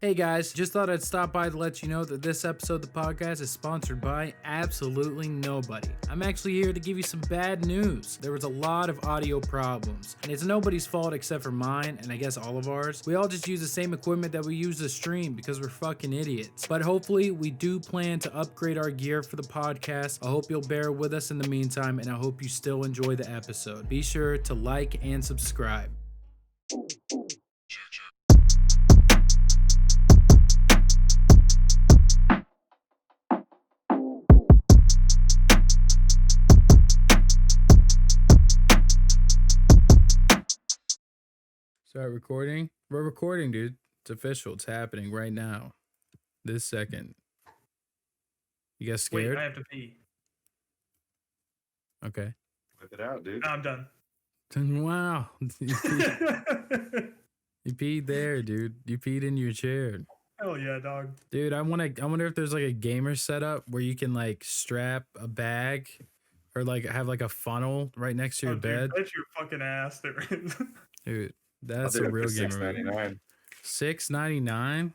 Hey guys, just thought I'd stop by to let you know that this episode of the podcast is sponsored by absolutely nobody. I'm actually here to give you some bad news. There was a lot of audio problems, and it's nobody's fault except for mine, and I guess all of ours. We all just use the same equipment that we use to stream because we're fucking idiots. But hopefully, we do plan to upgrade our gear for the podcast. I hope you'll bear with us in the meantime, and I hope you still enjoy the episode. Be sure to like and subscribe. Start recording. We're recording, dude. It's official. It's happening right now. This second. You guys scared? Wait, I have to pee. Okay. Whip it out, dude. I'm done. Wow. You peed there, dude. You peed in your chair. Hell yeah, dog. Dude, I wonder if there's like a gamer setup where you can like strap a bag or like have like a funnel right next to your bed. That's your fucking ass there is. Dude, that's a real gamer. $6.99. $6.99?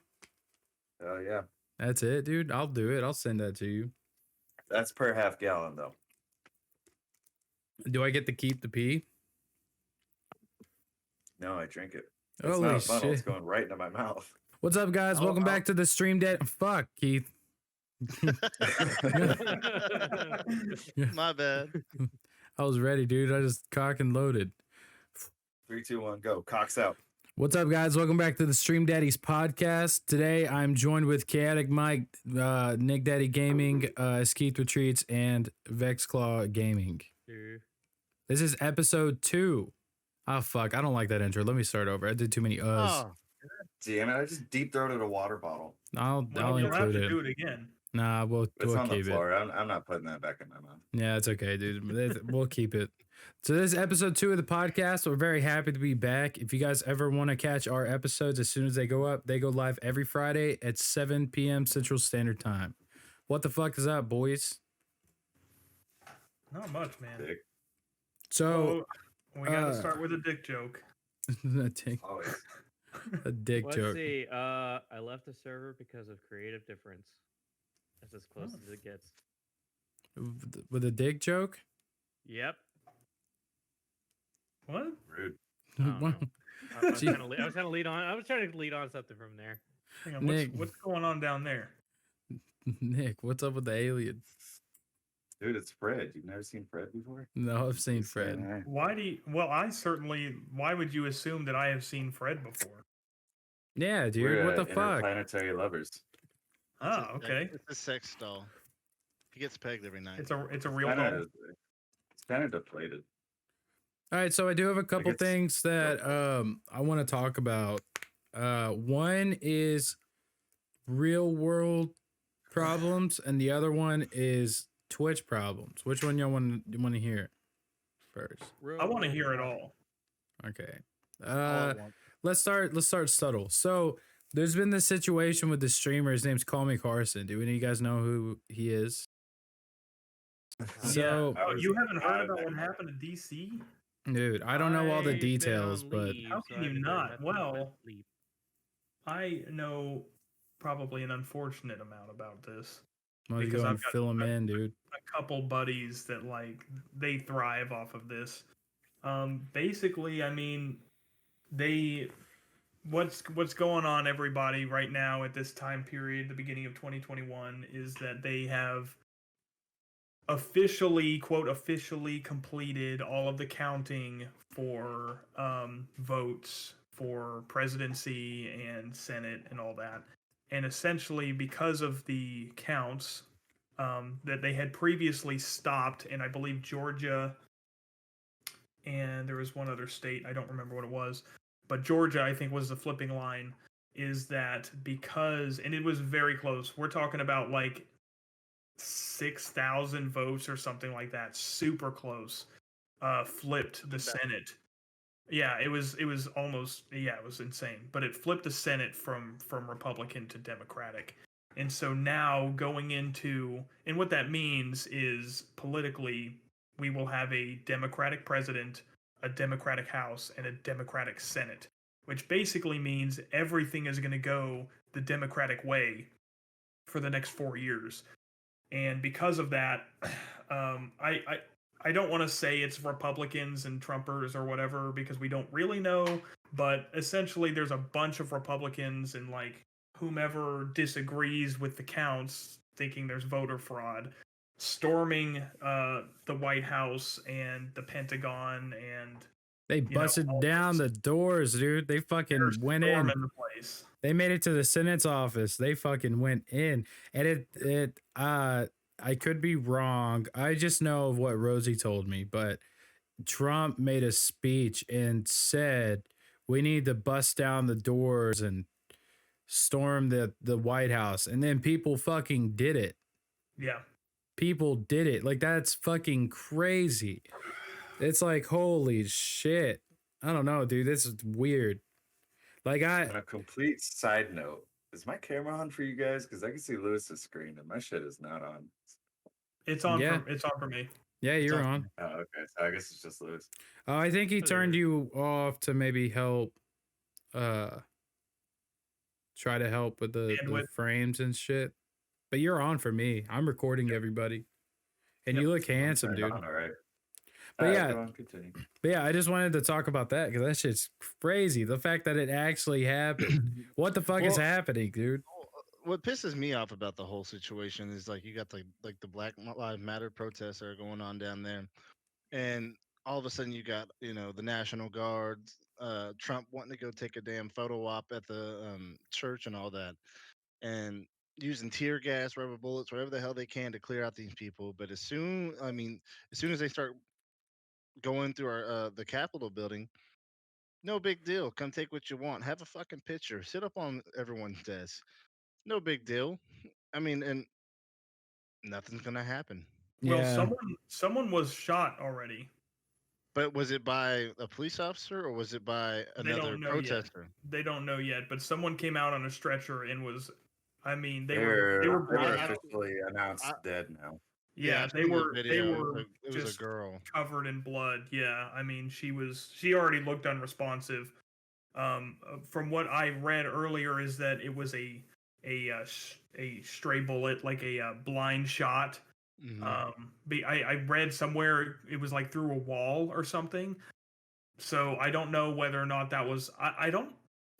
Oh yeah. That's it, dude. I'll do it. I'll send that to you. That's per half gallon though. Do I get to keep the pee? No, I drink it. It's Holy not a funnel, shit. it's going right into my mouth. What's up, guys? Welcome back to the stream dead. Fuck, Keith. My bad. I was ready, dude. I just cock and loaded. 3, 2, 1, go. Cocks out. What's up, guys? Welcome back to the Stream Daddies podcast. Today, I'm joined with ChoaticMike, nickdaddygaming, askeithretreats, and Vexclaw Gaming. This is episode 2. Oh, fuck. I don't like that intro. Let me start over. I did too many uhs. Oh, Damn it! I just deep throated a water bottle. I'll Well, you'll have include to it. do it again. Nah, we'll It's on the keep it. floor. I'm not putting that back in my mouth. Yeah, it's okay, dude. We'll keep it. So this is episode 2 of the podcast. We're very happy to be back. If you guys ever want to catch our episodes as soon as they go up, they go live every Friday at 7 p.m. Central Standard Time. What the fuck is up, boys? Not much, man. Dick. So, we gotta start with a dick joke. Always. a dick Let's joke. see. I left the server because of creative difference. That's as close as it gets. With a dick joke? Yep. What? Rude. I don't Wow. know. I was trying to lead on. I was trying to lead on something from there. Hang on, Nick. what's going on down there? Nick, what's up with the alien? Dude, it's Fred. You've never seen Fred before? No, I've seen He's saying, Fred. "Hey." Why do you? Well, why would you assume that I have seen Fred before? Yeah, dude. We're, What the fuck? Interplanetary lovers. Oh, okay. It's a sex doll. He gets pegged every night. It's a real doll. It's kind of deflated. All right, so I do have a couple it's- things that I want to talk about. One is real world problems, and the other one is Twitch problems. Which one y'all want to hear first? I want to hear it all. Okay. All at once. Let's start subtle. So there's been this situation with the streamer. His name's Call Me Carson. Do any of you guys know who he is? So, Oh, you haven't heard about what happened to DC? dude, I don't know all the I've been details, on but leave, How so can I you haven't heard not? nothing but Well- sleep. I know probably an unfortunate amount about this. why don't you because go I've and got- fill him in, dude? A couple buddies that like they thrive off of this. Basically, I mean, what's going on, everybody, right now at this time period, the beginning of 2021, is that they have officially completed all of the counting for votes for presidency and Senate and all that. And essentially, because of the counts that they had previously stopped, and I believe Georgia and there was one other state, I don't remember what it was, but Georgia, I think, was the flipping line, is that because, and it was very close, we're talking about like 6,000 votes or something like that, super close, flipped the Senate. Yeah, it was almost, yeah, it was insane, but it flipped the Senate from Republican to Democratic. And so now going into, and what that means is politically, we will have a Democratic president, a Democratic House, and a Democratic Senate. which basically means everything is going to go the Democratic way for the next 4 years. And because of that, I don't want to say it's Republicans and Trumpers or whatever because we don't really know, but essentially there's a bunch of Republicans and like whomever disagrees with the counts, thinking there's voter fraud, storming the White House and the Pentagon, and They busted down the doors, dude. They fucking went in. the place. They made it to the Senate's office. They fucking went in. And I could be wrong. I just know of what Rosie told me, but Trump made a speech and said we need to bust down the doors and storm the White House. And then people fucking did it. Yeah. People did it. Like, that's fucking crazy. It's like, holy shit. I don't know, dude. This is weird. Like, On a complete side note, is my camera on for you guys? Because I can see Lewis's screen and my shit is not on. It's on. Yeah. It's on for me. Yeah, you're on. Oh, okay. So I guess it's just Lewis. Oh, I think he turned you off to maybe help try to help with the frames and shit. But you're on for me. I'm recording everybody. And you look handsome, dude. All right. But All yeah, right, go on, continue. but yeah, I just wanted to talk about that because that shit's crazy. The fact that it actually happened. What the fuck is happening, dude? What pisses me off about the whole situation is like you got the Black Lives Matter protests that are going on down there, and all of a sudden you got the National Guards, Trump wanting to go take a damn photo op at the church and all that, and using tear gas, rubber bullets, whatever the hell they can to clear out these people. But as soon as they start going through our the Capitol building, no big deal. Come take what you want. Have a fucking picture. Sit up on everyone's desk. No big deal. I mean, and nothing's gonna happen. Well, Yeah. someone was shot already. But was it by a police officer or was it by another protester? They don't know yet, but someone came out on a stretcher and was. I mean, they They're were officially announced dead now. Yeah, I've they seen the were. They video. were It was just a girl. covered in blood. Yeah, I mean, she already looked unresponsive. From what I read earlier, is that it was a stray bullet, like a blind shot. I read somewhere it was like through a wall or something. So I don't know whether or not that was. I don't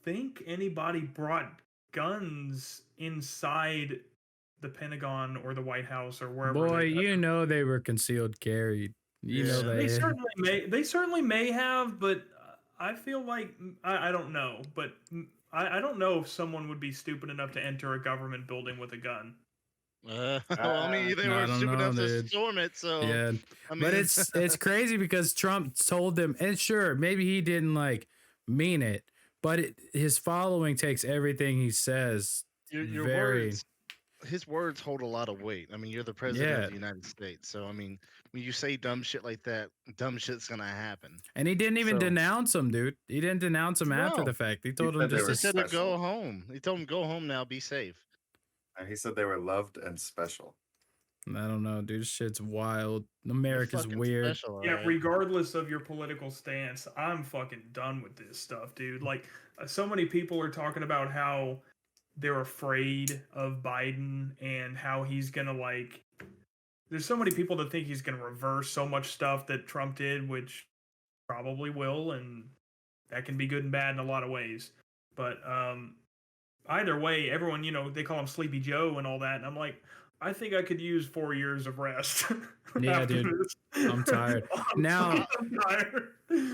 think anybody brought guns inside the Pentagon or the White House or wherever. Boy, you know they were concealed carried. You know they certainly may have, but I feel like I don't know, but I don't know if someone would be stupid enough to enter a government building with a gun. I mean, they were stupid enough to storm it, so yeah. I mean, but it's crazy because Trump told them, and sure, maybe he didn't like mean it, but his following takes everything he says. Your words. His words hold a lot of weight. I mean, you're the president of the United States. So, I mean, when you say dumb shit like that, dumb shit's going to happen. And he didn't even denounce him, dude. He didn't denounce him after the fact. He told him just to go home. He told him, go home now, be safe. And he said they were loved and special. I don't know, dude. This shit's wild. America's weird. Special, yeah, right? Regardless of your political stance, I'm fucking done with this stuff, dude. Like, so many people are talking about how they're afraid of Biden and how he's gonna there's so many people that think he's gonna reverse so much stuff that Trump did, which probably will, and that can be good and bad in a lot of ways. But either way, everyone, they call him Sleepy Joe and all that, and I'm like, I think I could use 4 years of rest. Yeah, dude. I'm tired. Now, I'm tired.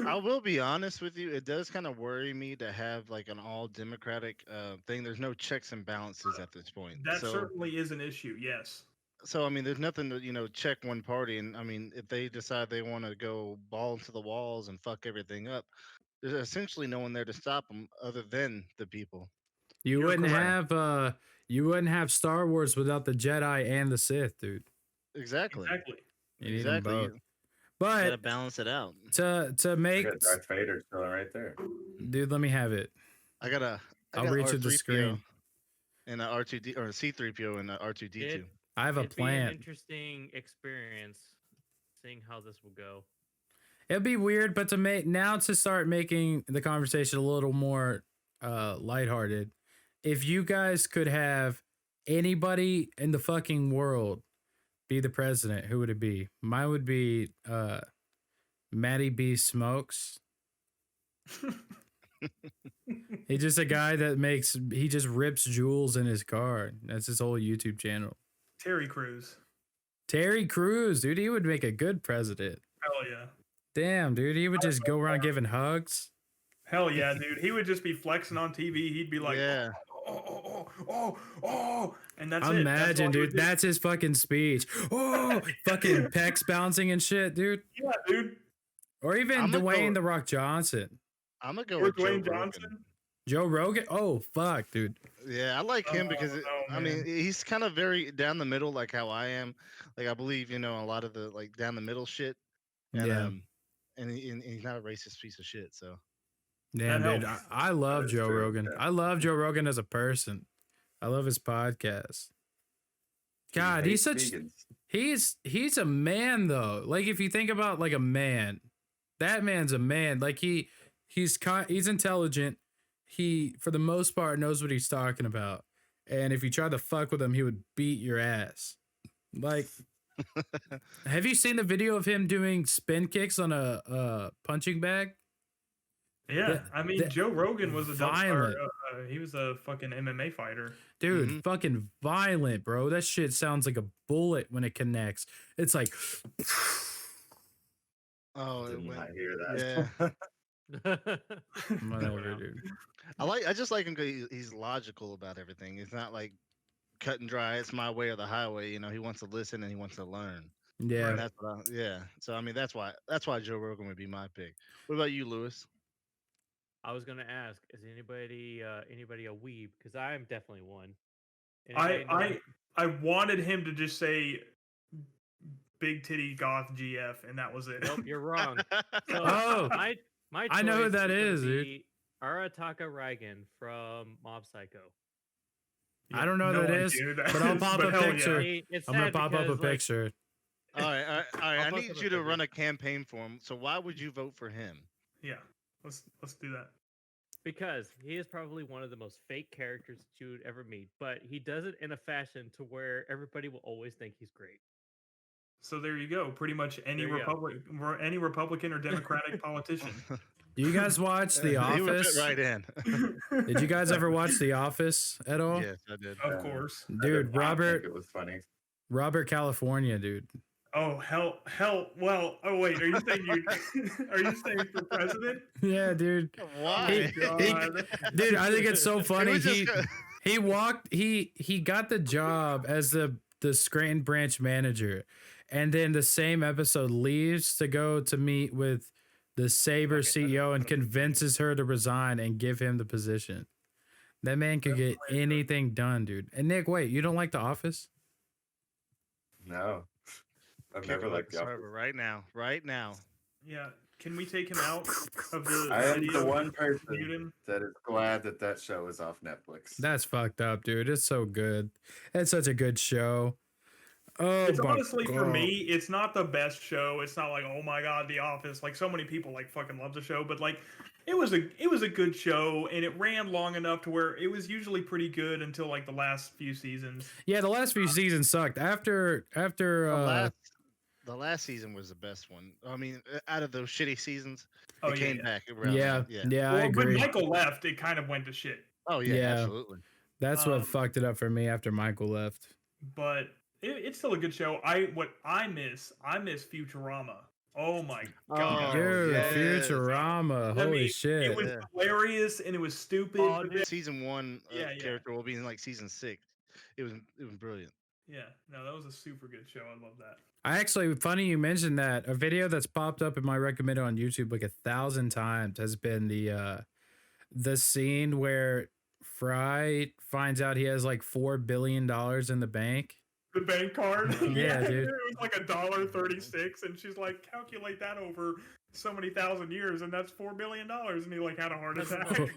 I will be honest with you. It does kind of worry me to have like an all Democratic thing. There's no checks and balances at this point. That certainly is an issue. Yes. So I mean, there's nothing to check one party, and I mean, if they decide they want to go ball into the walls and fuck everything up, there's essentially no one there to stop them other than the people. You wouldn't have Star Wars without the Jedi and the Sith, dude. Exactly. You need them both. But you gotta balance it out. To make Darth Vader still right there. Dude, let me have it. I'll reach at the screen. And a R2D or a C3PO and a R2D2. I have a plan. An interesting experience seeing how this will go. It'd be weird, but to start making the conversation a little more lighthearted, if you guys could have anybody in the fucking world be the president, who would it be? Mine would be Matty B Smokes. He's just a guy that he just rips jewels in his car. That's his whole YouTube channel. Terry Crews. Terry Crews, dude, he would make a good president. Hell yeah. Damn, dude, he would just go around giving hugs. Hell yeah, dude. He would just be flexing on TV. He'd be like, Yeah. oh, and that's Imagine, it. dude, that's his fucking speech. Oh, fucking pecs bouncing and shit, dude. Yeah, dude. Or even Dwayne The Rock Johnson. I'm gonna go Or with Dwayne Joe Johnson. Rogan. Joe Rogan? Oh, fuck, dude. Yeah, I like him because no, I mean man. he's kind of very down the middle, like how I am. Like I believe a lot of the like down the middle shit. And, Yeah. And he's not a racist piece of shit. So Damn, That dude. helps. I love That is Joe true, Rogan. yeah. I love Joe Rogan as a person. I love his podcast. God, He he's hates such vegans. he's a man though. Like if you think about like a man, that man's a man. Like he's intelligent. He for the most part knows what he's talking about. And if you try to fuck with him, he would beat your ass. Like have you seen the video of him doing spin kicks on a punching bag? Yeah, I mean, Joe Rogan was a violent. he was a fucking MMA fighter. Dude, fucking violent, bro. That shit sounds like a bullet when it connects. It's like, oh, it Did went, not hear that. yeah. whatever, dude. I just like him because he's logical about everything. It's not like cut and dry. It's my way or the highway. He wants to listen and he wants to learn. Yeah. And that's what So I mean, that's why Joe Rogan would be my pick. What about you, Lewis? I was gonna ask, is anybody a weeb? Because I am definitely one. I wanted him to just say big titty goth GF, and that was it. Nope, you're wrong. So Oh, my I know who choice that gonna is, dude. be Arataka Raigan from Mob Psycho. I don't know who that one is, knew but I'll pop a hell yeah. picture. It's I'm gonna sad pop up a because, like, picture. All right. I I'll post need up a you to picture. run a campaign for him. So why would you vote for him? Yeah, let's do that. Because he is probably one of the most fake characters that you would ever meet, but he does it in a fashion to where everybody will always think he's great. So there you go. Pretty much any There you go. any Republican or Democratic politician. Do you guys watch The He would Office? fit right in. Did you guys ever watch The Office at all? Yes, I did. Of course. I Dude, did not think Robert it was funny. California, dude. Oh hell. Well, oh wait, are you saying are you saying for president? Yeah, dude. Why? God. Dude, I think it's so funny. was just He got the job as the Scranton branch manager, and then the same episode leaves to go to meet with the Sabre CEO and convinces her to resign and give him the position. That man could get anything done, dude. And Nick, wait, you don't like The Office? No. I've Kick never him off liked the the server Office. right now. Yeah. Can we take him out of the I am video? the one Mute person him? that is glad that show is off Netflix. That's fucked up, dude. It's so good. It's such a good show. Oh, It's my honestly for God. me, it's not the best show. It's not like, oh my god, The Office. Like so many people like fucking love the show, but like it was a good show and it ran long enough to where it was usually pretty good until like the last few seasons. Yeah, the last few seasons sucked. After The last season was the best one. I mean, out of those shitty seasons, Oh it yeah. came back around. yeah, yeah. I Well, when agree. Michael left, it kind of went to shit. Oh yeah, Yeah. absolutely. That's what Um, fucked it up for me after Michael left. But it's still a good show. I miss Futurama. Oh my god. Dude, yes. Futurama. I Holy mean, shit. It was Yeah. hilarious and it was stupid. Oh, but dude. Season 1 Yeah, yeah. character will be in like season 6. It was brilliant. yeah, no, that was a super good show. I love that. I actually, funny you mentioned that. A video that's popped up in my recommended on YouTube like 1,000 times has been the scene where Fry finds out he has like $4 billion in the bank. The bank card. Yeah, dude. It was like $1.36, and she's like, calculate that over so many thousand years, and that's $4 billion. And he like had a heart That's attack.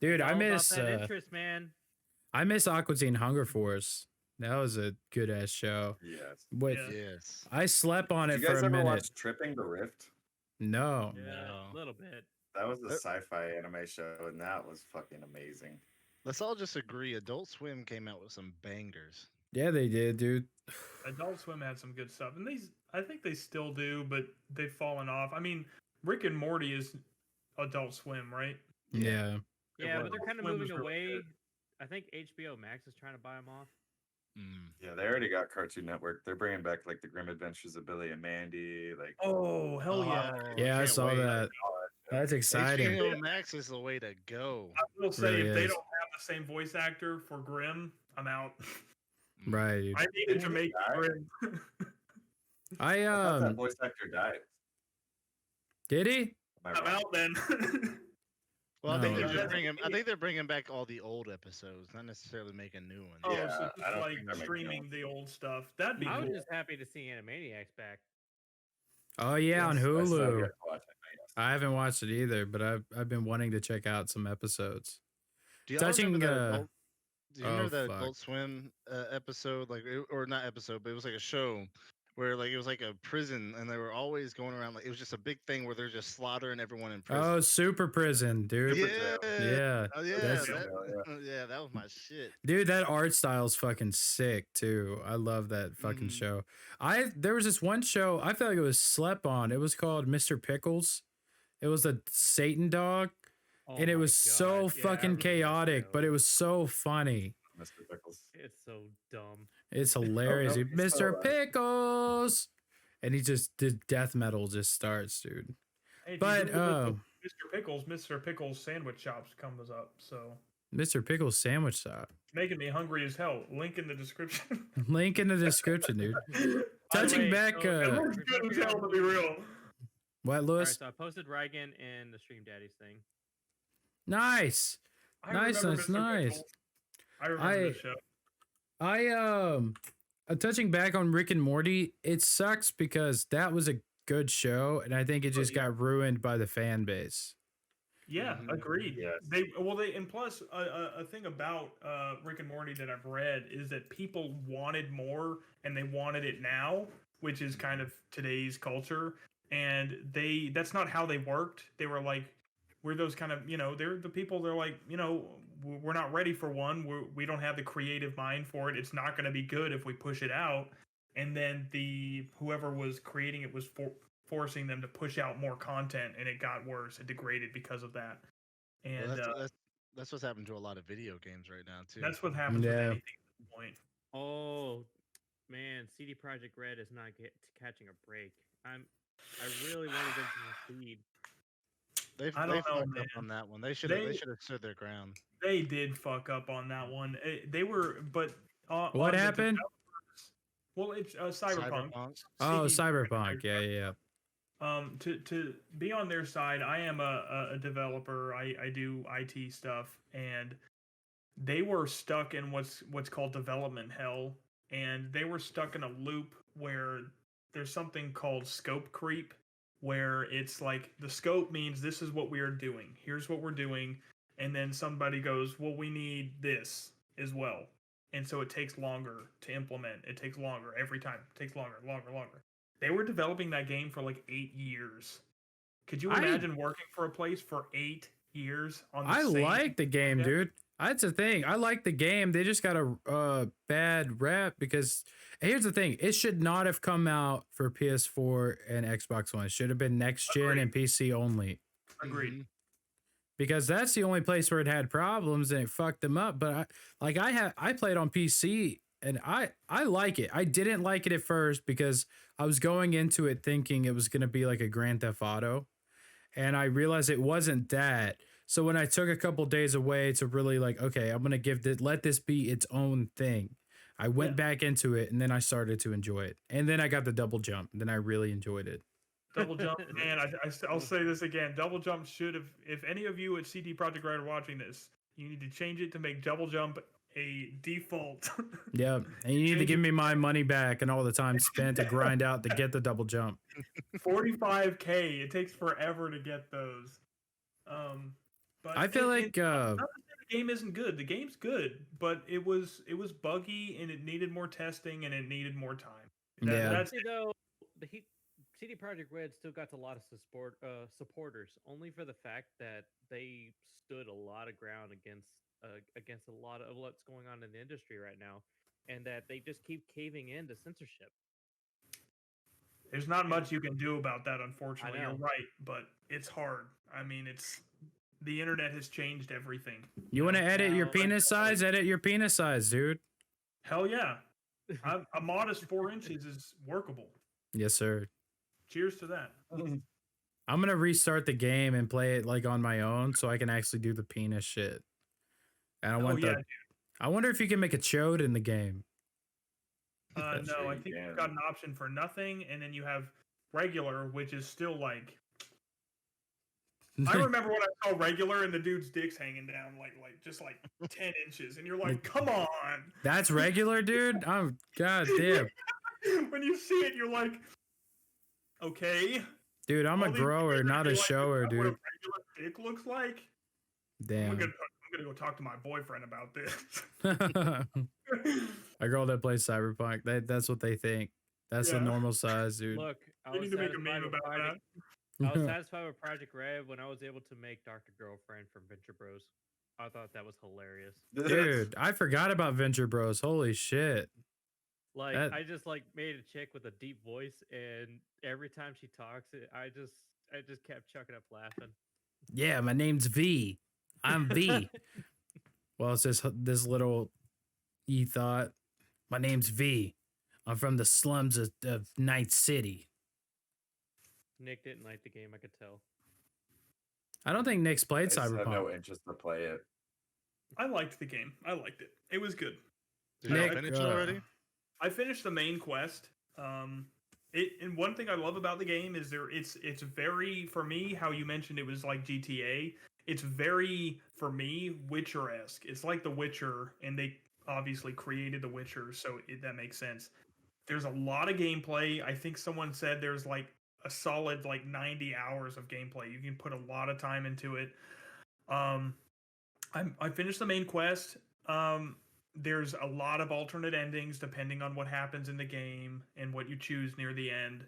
Dude, I All about miss that interest, man. I miss Aqua Teen Hunger Force. That was a good ass show. Yes. With Yeah. Yes. I slept on Did it you for guys a ever minute. watch Tripping the Rift? No. Yeah, No. a little bit. That was a Uh, sci-fi anime show, and that was fucking amazing. Let's all just agree. Adult Swim came out with some bangers. Yeah, they did, dude. Adult Swim had some good stuff, and I think they still do, but they've fallen off. I mean, Rick and Morty is Adult Swim, right? Yeah. Yeah, but was. they're kind of Swim was moving really away. good. I think HBO Max is trying to buy them off. Yeah, they already got Cartoon Network. They're bringing back like the Grim Adventures of Billy and Mandy. Like, Oh hell yeah! Yeah, I can't saw wait. that. That's exciting. HBO Max is the way to go. I will say Really if they is. don't have the same voice actor for Grimm, I'm out. Right. Dude. I needed to make die? Grimm. I I thought that voice actor died. did he? Am I I'm wrong? out then. Well, I think No. they're just Yeah. bringing. I think they're bringing back all the old episodes, not necessarily making new ones. Oh, Yeah, so I just don't like think that makes streaming sense. the old stuff. That'd be I was cool. just happy to see Animaniacs back. Oh yeah, on Yes, I still have Hulu. yet to watch it, yes. I haven't watched it either, but I've been wanting to check out some episodes. Do y'all Touching, remember that adult, do you oh, remember that fuck. Adult Swim episode, like, or not episode, but it was like a show where like it was like a prison, and they were always going around like it was just a big thing where they're just slaughtering everyone in prison. Oh, Super Prison, dude. Super yeah, Jail. Yeah. oh, yeah, That's- that, yeah, that was my shit. Dude, that art style's fucking sick too. I love that fucking Mhm. show. There was this one show I felt like it was slept on. It was called Mr. Pickles. It was a Satan dog, Oh and it my was so God, yeah, I fucking remember that chaotic, show. but it was so funny. Mr. Pickles. It's so dumb. It's hilarious. no, dude. he's still Mr. alive. Pickles, and he just did death metal. Just starts, dude. Hey, if you But Google Mr. Pickles sandwich shops comes up. So Mr. Pickles sandwich shop. making me hungry as hell. Link in the description. Link in the description, dude. Touching Wait, back, so- It uh, looks good as hell to be real. what, All right, Lewis? so I posted Reigen and the Stream Daddies thing. Nice. I Nice, remember that's Mr. nice. Pickles. I remember I- the show. Touching back on Rick and Morty, it sucks because that was a good show, and I think it just yeah. got ruined by the fan base. Yeah, Mhm. agreed. Yes. They and plus a thing about Rick and Morty that I've read is that people wanted more and they wanted it now, which is kind of today's culture. And that's not how they worked. They were like, we're those kind of, they're the people. They're like, we're not ready for one. We don't have the creative mind for it. It's not going to be good if we push it out. And then whoever was creating it was forcing them to push out more content, and it got worse. It degraded because of that. And Well, that's what's happened to a lot of video games right now too. that's what happens with Yeah. anything at this point. Oh man, CD Projekt Red is not catching a break. I really wanted them to succeed. They've I don't know, fucked man. up on that one. They should They- have stood their ground. They did fuck up on that one. They were, but What on the happened? developers- Well, it's Cyberpunk. Oh, CD Cyberpunk. Projekt Yeah, Red. yeah. To be on their side, I am a developer. I do IT stuff, and they were stuck in what's called development hell, and they were stuck in a loop where there's something called scope creep, where it's like the scope means this is what we are doing. Here's what we're doing, and then somebody goes, well, we need this as well, and so it takes longer to implement. It takes longer every time. It takes longer. They were developing that game for like 8 years. Could you imagine working for a place for 8 years on the I same like the game, project? dude. That's the thing. I like the game. They just got a bad rep because here's the thing. It should not have come out for PS4 and Xbox One. It should have been next gen and PC only. Agreed. Mhm. Because that's the only place where it had problems and it fucked them up. But I played on PC and I like it. I didn't like it at first because I was going into it thinking it was going to be like a Grand Theft Auto, and I realized it wasn't that. So when I took a couple days away to really like, okay, I'm going to let this be its own thing. I went back into it and then I started to enjoy it. And then I got the double jump. And then I really enjoyed it. Double Jump, man. I'll say this again. Double Jump should have. If any of you at CD Projekt Red are watching this, you need to change it to make Double Jump a default. Yeah. And you need to Change give it- me my money back and all the time spent to grind out to get the double jump. 45K. It takes forever to get those. But I feel like not to say the the game isn't good. The game's good, but it was buggy and it needed more testing and it needed more time. Yeah. That's You know, CD Projekt Red still got a lot of supporters, only for the fact that they stood a lot of ground against a lot of what's going on in the industry right now, and that they just keep caving in to censorship. There's not much you can do about that, unfortunately. You're know. right, but it's hard. I mean, the internet has changed everything. You want to edit your Now, penis size? Edit your penis size, dude. Hell yeah. A modest 4 inches is workable. Yes, sir. Cheers to that. I'm gonna restart the game and play it like on my own, so I can actually do the penis shit. And I want yeah, the. I wonder if you can make a chode in the game. I'm No, sure I you think can. you've got an option for nothing, and then you have regular, which is still like. I remember when I saw regular and the dude's dick's hanging down like just like 10 inches, and you're like, come on. That's regular, dude. Oh god damn, When you see it, you're like, okay. dude. I'm a All these grower, pictures not are a like, shower, "Is that what dude. a regular dick looks like. I'm Damn. gonna go talk to my boyfriend about this. A girl that plays Cyberpunk. That's what they think. That's the Yeah. normal size, dude. Look, I We was need to make a satisfied meme with about that. I was satisfied with Project Red when I was able to make Dr. Girlfriend from Venture Bros. I thought that was hilarious. Dude, I forgot about Venture Bros. Holy shit. Like That- I just like made a chick with a deep voice, and every time she talks, I just kept chucking up laughing. Yeah, my name's V. I'm V. Well, it's this little E thought. My name's V. I'm from the slums of Night City. Nick didn't like the game, I could tell. I don't think Nick's I played just have Cyberpunk. no interest to play it. I liked the game. I liked it. It was good. Did you Nick, finish it already? I finished the main quest. And one thing I love about the game is it's very, for me, how you mentioned it was like GTA. It's very, for me, Witcher-esque. It's like The Witcher, and they obviously created The Witcher, so that makes sense. There's a lot of gameplay. I think someone said there's like a solid like 90 hours of gameplay. You can put a lot of time into it. I finished the main quest. There's a lot of alternate endings depending on what happens in the game and what you choose near the end.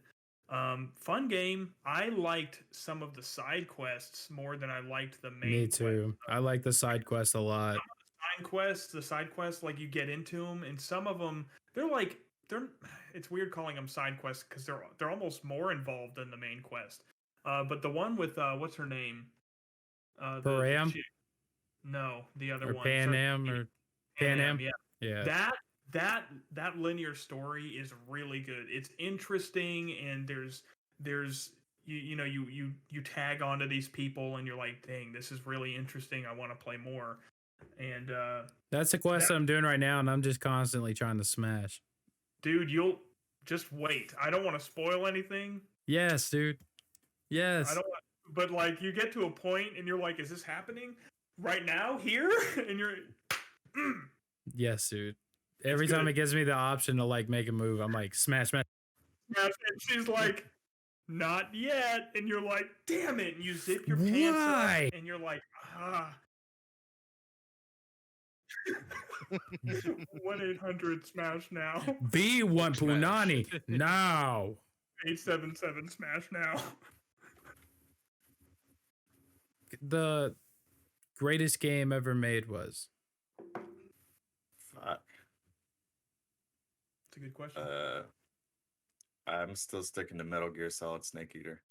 Fun game. I liked some of the side quests more than I liked the main Me too. I like the side quest a lot. the side quests, like you get into them, and some of them they're it's weird calling them side quests because they're almost more involved than the main quest. But the one with what's her name? Param? No, the other Or one. Pan Am or Pan Am? Yeah. Yeah. That linear story is really good. It's interesting, and there's you tag onto these people, and you're like, dang, this is really interesting. I want to play more. And That's the quest I'm doing right now, and I'm just constantly trying to smash. dude, you'll just wait. I don't want to spoil anything. Yes, dude. Yes. I don't want, but like you get to a point, and you're like, is this happening right now here? And you're. Yes, dude. Every time good. it gives me the option to like make a move, I'm like smash, smash. And she's like, not yet. And you're like, damn it. And you zip your pants Why? up, and you're like, ah. 1-800-SMASH now. V1 Punani now. 877 smash now. The greatest game ever made was. Fuck. It's a good question. I'm still sticking to Metal Gear Solid Snake Eater.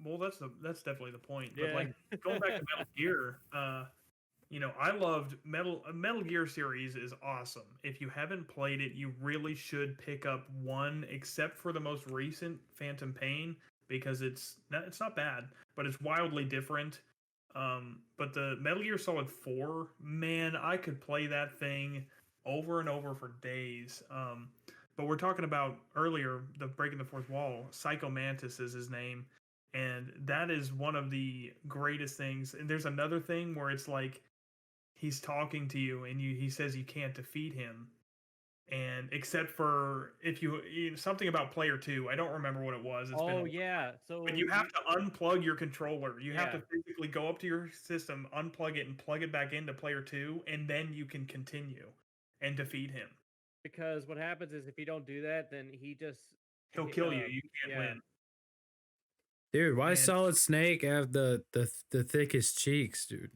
Well, that's definitely the point. Yeah. But like going back to Metal Gear, I loved Metal Gear series is awesome. If you haven't played it, you really should pick up one, except for the most recent Phantom Pain, because it's not bad, but it's wildly different. But the Metal Gear Solid 4, man, I could play that thing over and over for days. But we're talking about earlier, the breaking the fourth wall. Psycho Mantis is his name, and that is one of the greatest things. And there's another thing where it's like he's talking to you, and he says you can't defeat him, And except for if something about player 2, I don't remember what it was. It's been a Oh while. yeah. So But you have to unplug your controller. You have to Yeah. physically go up to your system, unplug it, and plug it back into player 2, and then you can continue and defeat him. because what happens is if you don't do that, then He'll kill you. You can't win. Dude, why Man. Solid Snake have the thickest cheeks, dude?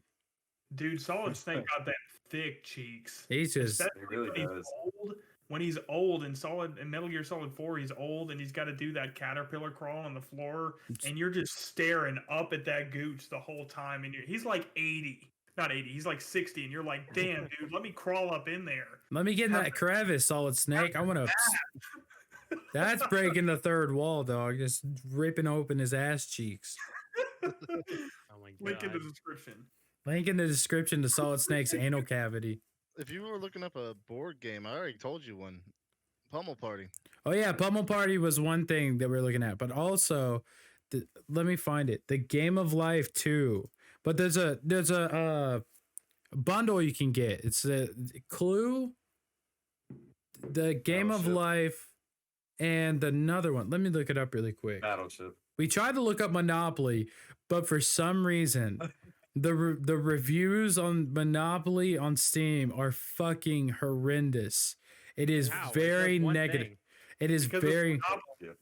Dude, Solid Snake got that thick cheeks. He's just Especially He really when he's does. old. When he's old in Metal Gear Solid 4, he's old and he's got to do that caterpillar crawl on the floor, and you're just staring up at that gooch the whole time. And he's like 80, not 80, he's like 60, and you're like, damn, dude, let me crawl up in there. let me get in that crevice, Solid Snake. I want to. That's breaking the third wall, dog. Just ripping open his ass cheeks. Oh my god. Link in the description. Link in the description to Solid Snake's anal cavity. If you were looking up a board game, I already told you one. Pummel Party. Oh yeah, Pummel Party was one thing that we're looking at, but also, let me find it. The Game of Life 2. But there's a bundle you can get. It's a Clue, the Game of Battleship. Life, and another one. Let me look it up really quick. Battleship. We tried to look up Monopoly, but for some reason, the reviews on Monopoly on Steam are fucking horrendous. It is How? It very does one negative. thing. It is Because it's very. Monopoly.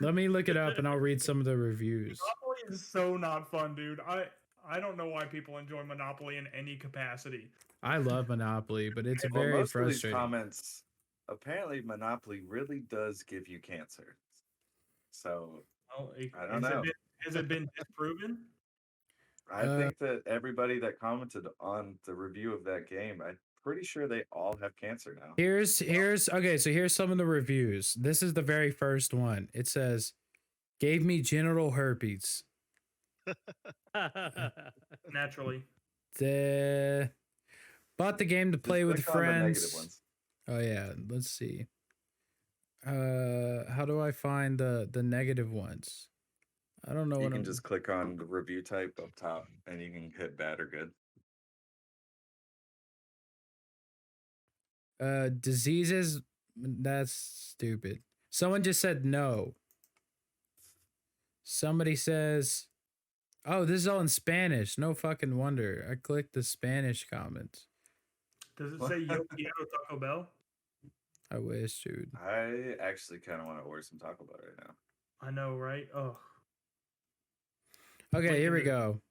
Let me look it up and I'll read some of the reviews. Monopoly is so not fun, dude. I don't know why people enjoy Monopoly in any capacity. I love Monopoly, but it's Well, very most of these frustrating. comments, apparently Monopoly really does give you cancer. So Well, I don't know. Has it been disproven? I think that everybody that commented on the review of that game, I'm pretty sure they all have cancer now. Here's okay, so here's some of the reviews. This is the very first one. It says, "Gave me genital herpes." Naturally. Bought the game to play Just with click on the negative friends. ones. Oh yeah, let's see. How do I find the negative ones? I don't know You what can I'm just click on the review type up top, and you can hit bad or good. diseases. That's stupid. Someone just said no. Somebody says, "Oh, this is all in Spanish." No fucking wonder. I clicked the Spanish comments. Does it say Yo Quiero Taco Bell? I wish, dude. I actually kind of want to order some Taco Bell right now. I know, right? Oh, Okay, Like here we the- go.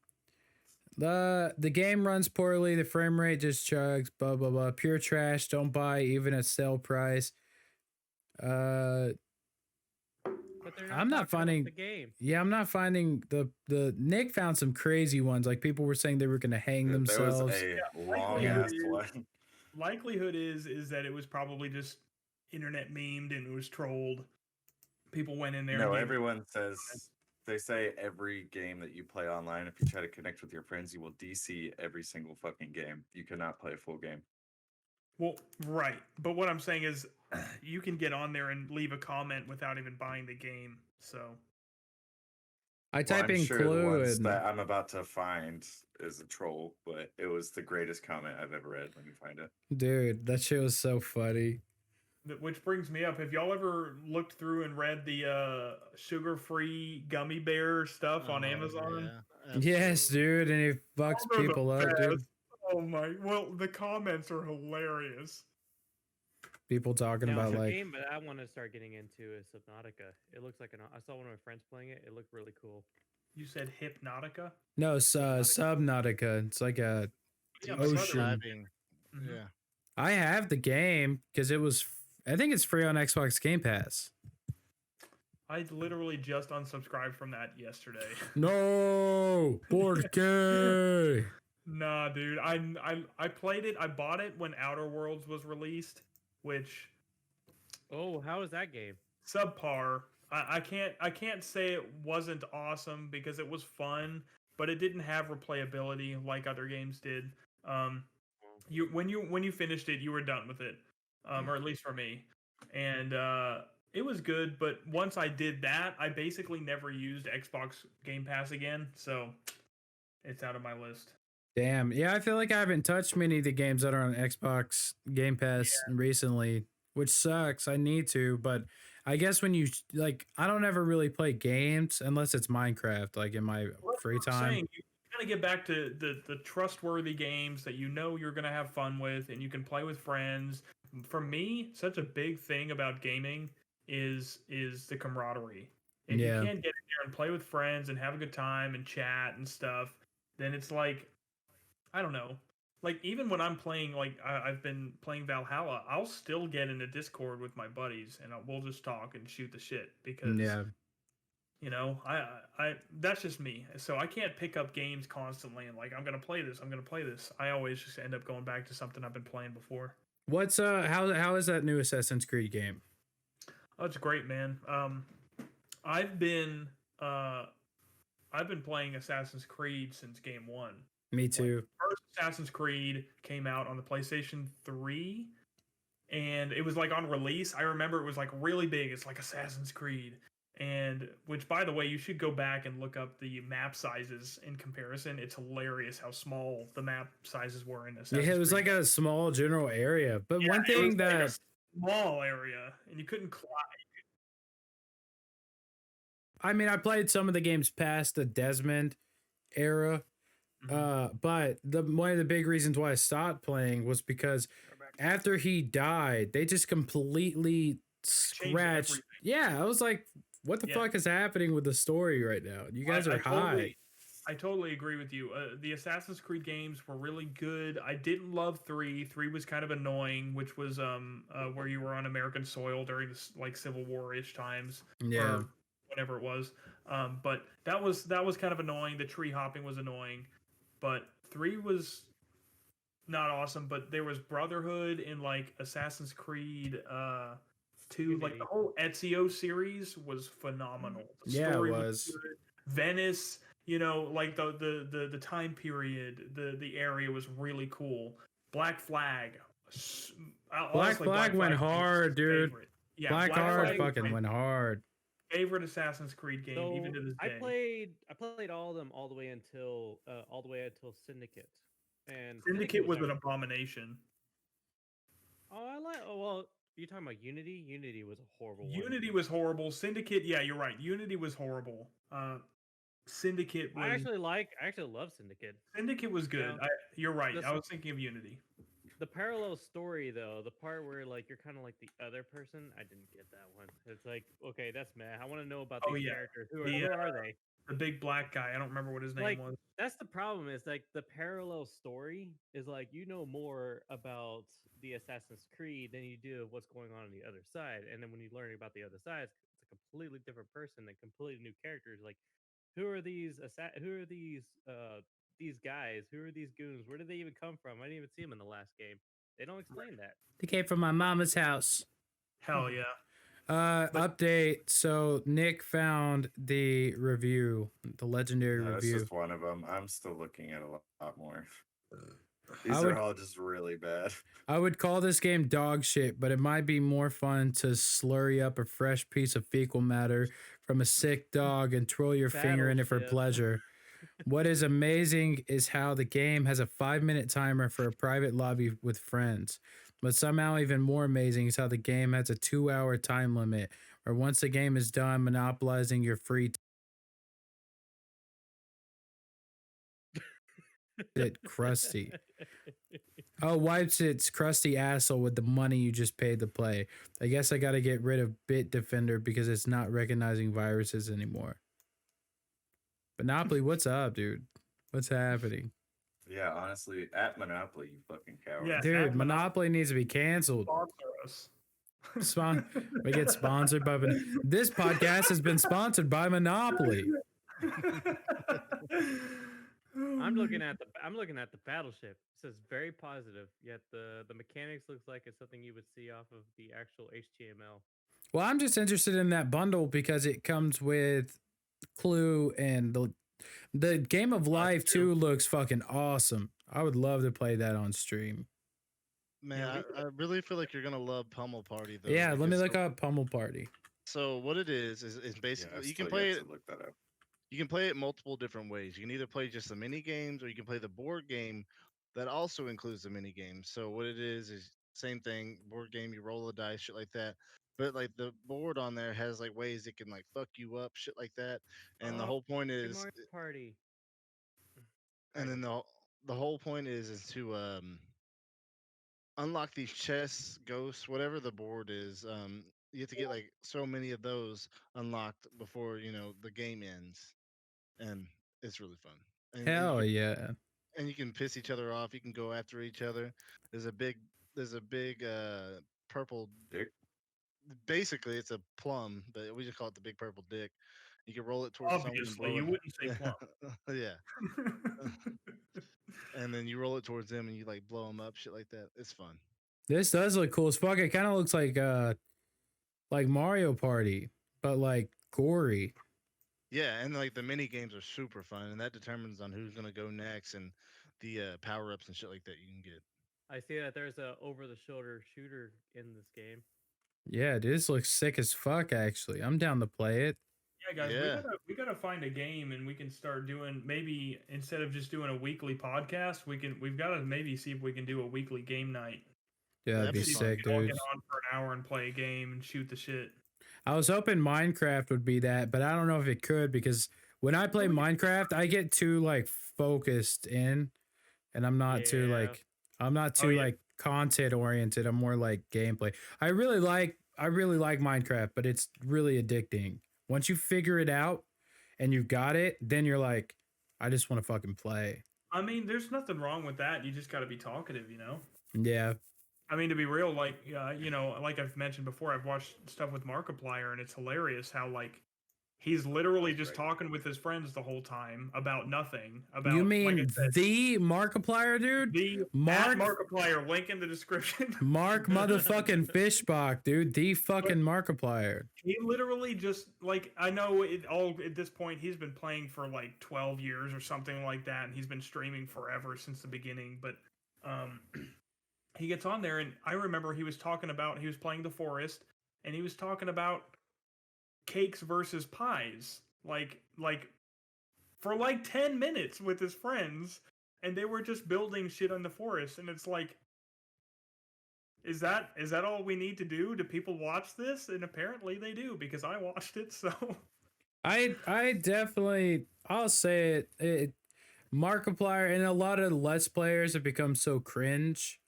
The game runs poorly. The frame rate just chugs. Blah blah blah. Pure trash. Don't buy even at sale price. But they're I'm not talking about finding- the game. Yeah, I'm not finding the Nick found some crazy ones. Like people were saying they were gonna hang There was themselves. a long Yeah. ass one. likelihood is that it was probably just internet memed and it was trolled. People went in there. No, and gave- everyone says they say every game that you play online, if you try to connect with your friends, you will DC every single fucking game. You cannot play a full game. Well, right. But what I'm saying is, you can get on there and leave a comment without even buying the game. So I Well, type I'm in sure the Clue ones and that I'm about to find is a troll, but it was the greatest comment I've ever read. Let me find it. dude, that shit was so funny. which brings me up. Have y'all ever looked through and read the sugar-free gummy bear stuff on Oh, Amazon? yeah, Yes, absolutely. dude, and it fucks Those are the people up, dude. best. Oh my! Well, the comments are hilarious. People talking Now, about the like, game that I want to start getting into is Subnautica. It looks like I saw one of my friends playing it. It looked really cool. You said Hypnotica. no, Subnautica. It's like a. Yeah, Ocean. Subnautica. Diving. Mhm. Yeah. I have the game because it was. I think it's free on Xbox Game Pass. I literally just unsubscribed from that yesterday. No, porque. Nah, dude. I played it. I bought it when Outer Worlds was released, which Oh, how is that game? subpar. I can't say it wasn't awesome because it was fun, but it didn't have replayability like other games did. When you finished it, you were done with it, or at least for me, and it was good. But once I did that, I basically never used Xbox Game Pass again, so it's out of my list. Damn. Yeah, I feel like I haven't touched many of the games that are on Xbox Game Pass recently. which sucks. I need to, but I guess when you like, I don't ever really play games unless it's Minecraft, like in my Well, that's free what I'm time. saying. You kind of get back to the trustworthy games that you know you're gonna have fun with and you can play with friends. For me, such a big thing about gaming is the camaraderie. If you Yeah. can't get in there and play with friends and have a good time and chat and stuff, then it's like I don't know. Like even when I'm playing, like I've been playing Valhalla, I'll still get in a Discord with my buddies and we'll just talk and shoot the shit because Yeah. you know, I that's just me. So I can't pick up games constantly and like I'm gonna play this. I'm gonna play this. I always just end up going back to something I've been playing before. What's how is that new Assassin's Creed game? Oh, it's great, man. I've been uh I've been playing Assassin's Creed since game one. Me Like too. first Assassin's Creed came out on the PlayStation 3 and it was like on release. I remember it was like really big. It's like Assassin's Creed. And which by the way, you should go back and look up the map sizes in comparison. It's hilarious how small the map sizes were in Assassin's Yeah, it was Creed. like a small general area. But Yeah, one it thing was like a that small area and you couldn't climb. I mean, I played some of the games past the Desmond era. But one of the big reasons why I stopped playing was because after he died, they just completely scratched. everything. Yeah, I was like, what the Yeah. fuck is happening with the story right now? You guys are high. I totally agree with you. The Assassin's Creed games were really good. I didn't love 3. 3 was kind of annoying, which was where you were on American soil during this like Civil War-ish times. Yeah. Or whatever it was. But that was kind of annoying. The tree hopping was annoying. But 3 was not awesome, but there was Brotherhood in like Assassin's Creed 2. Like the whole Ezio series was phenomenal. The Yeah, it story was. good. Venice, you know, like the time period, the area was really cool. Black Flag. Honestly, Black went was hard, his dude. favorite. Yeah, Black Hard Flag was fucking my went hard. favorite Assassin's Creed game, So even to this I day. played all of them all the way until Syndicate. And Syndicate was an actually- abomination. well, you're talking about Unity? Unity was a horrible one. Unity was horrible. Syndicate, yeah, you're right. Unity was horrible. Syndicate was. I actually love Syndicate. Syndicate was good. Yeah. You're right. This- I was thinking of Unity. The parallel story though, the part where like you're kind of like the other person, I didn't get that one. It's like, okay, that's meh. I want to know about Oh, these yeah. characters. Who The, are they? The big black guy. I don't remember what his name Like, was. That's the problem. Is like the parallel story is like you know more about the Assassin's Creed than you do of what's going on the other side. And then when you learn about the other side, it's a completely different person and completely new characters. Like, who are these guys? Who are these goons? Where did they even come from? I didn't even see them in the last game. They don't explain that. They came from my mama's house. Hell yeah. Update. So Nick found the review, the legendary That's review. just one of them. I'm still looking at a lot more. I These would- are all just really bad. I would call this game dog shit, but it might be more fun to slurry up a fresh piece of fecal matter from a sick dog and twirl your finger in it for Battleship. pleasure. What is amazing is how the game has a 5-minute timer for a private lobby with friends. But somehow even more amazing is how the game has a 2-hour time limit, where once the game is done monopolizing your free it crusty. Oh, wipes its crusty asshole with the money you just paid to play. I guess I gotta get rid of Bitdefender because it's not recognizing viruses anymore. Monopoly, what's up, dude? What's happening? Yeah, honestly, at Monopoly, you fucking coward. Yeah. Dude, At Monopoly needs to be canceled. Sponsor us. We get sponsored by this podcast has been sponsored by Monopoly. I'm looking at the battleship. It says very positive, yet the mechanics looks like it's something you would see off of the actual HTML. Well, I'm just interested in that bundle because it comes with Clue and the Game of Life too looks fucking awesome. I would love to play that on stream. Man, I really feel like you're gonna love Pummel Party though. Yeah, let me because look up Pummel Party. So what it is Yeah, basically I you can still play yet it. to look that up. You can play it multiple different ways. You can either play just the mini games, or you can play the board game that also includes the mini games. So what it is same thing. Board game, you roll the dice, shit like that. But like the board on there has like ways it can like fuck you up, shit like that. And the Oh, whole point Super is, Mario Party. and then the whole point is to unlock these chests, ghosts, whatever the board is. You have to get like so many of those unlocked before the game ends, and it's really fun. And Hell yeah. you can piss each other off. You can go after each other. There's a big purple. Dick. Basically, it's a plum, but we just call it the big purple dick. You can roll it towards someone and obviously, blow you it. wouldn't say plum. Yeah, and then you roll it towards them and you like blow them up, shit like that. It's fun. This does look cool as fuck. It kind of looks like Mario Party, but like gory. Yeah, and like the mini games are super fun, and that determines on who's gonna go next and the power ups and shit like that you can get. I see that there's a over-the-shoulder shooter in this game. Yeah, this looks sick as fuck. Actually, I'm down to play it. Yeah, guys, Yeah. we gotta find a game, and we can start doing, maybe instead of just doing a weekly podcast, we've got to maybe see if we can do a weekly game night. Yeah, that'd be That'd be sick, We can all dude. get on for an hour and play a game and shoot the shit. I was hoping Minecraft would be that, but I don't know if it could because when I play Minecraft, I get too like focused in, and I'm not too Yeah. like I'm not Oh, too yeah. like content oriented. I'm more like gameplay. I really like Minecraft, but it's really addicting. Once you figure it out and you got it, then you're like, I just want to fucking play. I mean, there's nothing wrong with that. You just got to be talkative, you know? Yeah. I mean, to be real, like, like I've mentioned before, I've watched stuff with Markiplier, and it's hilarious how, like, he's literally just talking with his friends the whole time about nothing. About, You like mean I said, the Markiplier, dude? the Mark- Markiplier, link in the description. Mark motherfucking Fishbach, dude. The fucking Markiplier. He literally just, like, I know it all at this point, he's been playing for like 12 years or something like that, and he's been streaming forever since the beginning, but he gets on there, and I remember he was playing The Forest, and he was talking about cakes versus pies, like for like 10 minutes with his friends, and they were just building shit on The Forest, and it's like, is that all we need to do? Do people watch this? And apparently they do, because I watched it. So I definitely, I'll say it Markiplier and a lot of Let's Players have become so cringe.